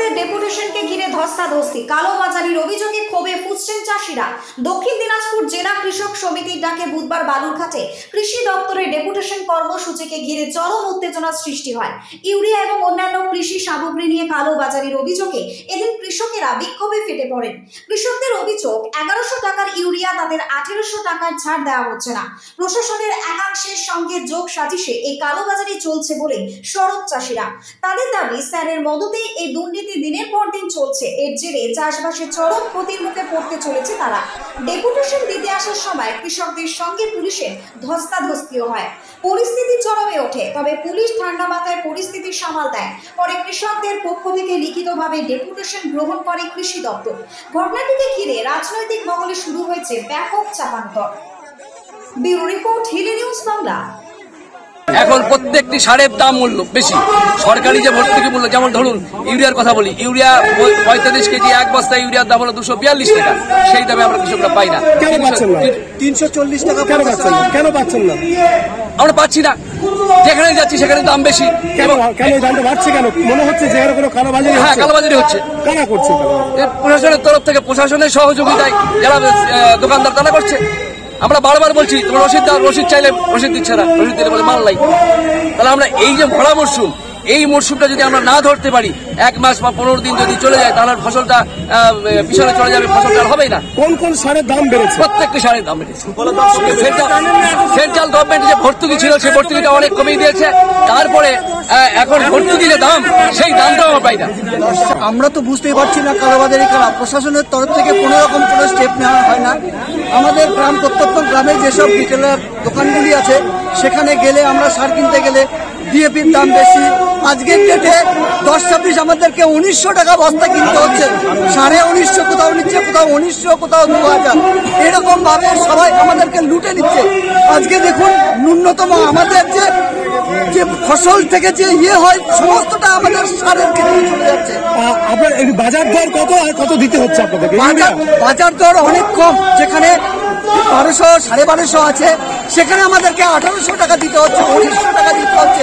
কৃষকদের ডেপুটেশনকে ঘিরে ধস্তাধস্তি, কালোবাজারির অভিযোগে ক্ষোভে ফুঁসছেন চাষিরা। দক্ষিণ দিনাজপুর জেলা কৃষক সমিতির ডাকে বুধবার বালুরঘাটে কৃষি দপ্তরের ডেপুটেশন কর্মসূচিকে ঘিরে চরম উত্তেজনার সৃষ্টি হয়। ইউরিয়া এবং অন্যান্য কৃষি সামগ্রী নিয়ে কালোবাজারির অভিযোগে এদিন কৃষকেরা বিক্ষোভে ফেটে পড়েন। কৃষকদের অভিযোগ, 1100 টাকার ইউরিয়া তাদের 1800 টাকার ছাড় দেওয়া হচ্ছে না। প্রশাসনের একাংশের সঙ্গে যোগ সাজিশে এই কালোবাজারি চলছে বলে সরব চাষিরা। তাদের দাবি, স্যারের মদতেই এই দুর্নীতি দিনের পর দিন চলছে। এর জেরে চাষবাসে চরম ক্ষতির মুখে পড়তে চলেছে তারা। ডেপুটেশন দিতে আসার সময় কৃষকদের সঙ্গে পুলিশের ধস্তাধস্তিও হয়। পরিস্থিতি চরমে ওঠে, তবে পুলিশ ঠান্ডা মাথায় পরিস্থিতি সামাল দেয়। পরে কৃষকদের পক্ষ থেকে লিখিতভাবে ডেপুটেশন গ্রহণ করে কৃষি দপ্তর। ঘটনাটিকে ঘিরে রাজনৈতিক মহলে শুরু হয়েছে ব্যাপক চাপান্তর। Bureau report, Hili news Bangla. এখন প্রত্যেকটি সারের দাম মূল্য বেশি। সরকারি যে ভর্তুকি মূল্য, যেমন ধরুন ইউরিয়ার কথা বলি, ইউরিয়া 45 কেজি এক বস্তা ইউরিয়ার দাম হলো 242 টাকা। সেই দামে আমরা কৃষকরা পাই না। 340 টাকা কেন পাচ্ছেন না? আমরা পাচ্ছি না, যেখানে যাচ্ছি সেখানে দাম বেশি। কেন দামটা বাড়ছে কেন? মনে হচ্ছে যে কোনো কালোবাজারি। হ্যাঁ, কালোবাজারি হচ্ছে। কারা করছে? প্রশাসনের তরফ থেকে, প্রশাসনের সহযোগিতায় যারা দোকানদার তারা করছে। আমরা বারবার বলছি, তোমরা রসিদ দাও, রসিদ চাইলে রসিদ দিচ্ছে না, রসিদ দিলে বলে মাল নাই। তাহলে আমরা এই যে ভরা মরশুম, এই মরশুমটা যদি আমরা না ধরতে পারি, 1 মাস বা 15 দিন যদি চলে যায়, তাহলে ফসলটা পিছনে চলে যাবে, ফসলটা আর হবেই না। কোন কোন সারের দাম বেড়েছে? প্রত্যেকটি সারের দাম বেড়েছে। সেন্ট্রাল গভর্নমেন্ট যে ভর্তুকি ছিল, সেই ভর্তুকিটা অনেক কমিয়ে দিয়েছে। তারপরে এখন ভর্তুকি যে দাম, সেই দামটাও আমরা পাই না। আমরা তো বুঝতেই পারছি না কালোবাজারি কারা। প্রশাসনের তরফ থেকে কোনো রকম কোনো স্টেপ নেওয়া হয় না। আমাদের প্রত্যন্ত গ্রামে যেসব রিটেলার দোকানগুলি আছে, সেখানে গেলে আমরা সার কিনতে গেলে ডিএপির দাম বেশি। আজকের ডেটে 10-26 আমাদেরকে 1900 টাকা বস্তা কিনতে হচ্ছে। 1950 কোথাও নিচ্ছে, কোথাও 1900, কোথাও 2000। এরকম ভাবে সবাই আমাদেরকে লুটে নিচ্ছে। আজকে দেখুন, ন্যূনতম আমাদের যে ফসল থেকে যে হয়, সমস্তটা আমাদের সারের ক্ষেত্রে চলে যাচ্ছে। আপনার বাজার দর কত আর কত দিতে হচ্ছে আপনাদেরকে? বাজার দর অনেক কম। যেখানে 1200, 1250 আছে, সেখানে আমাদেরকে 1800 টাকা দিতে হচ্ছে, 1900 টাকা দিতে হচ্ছে।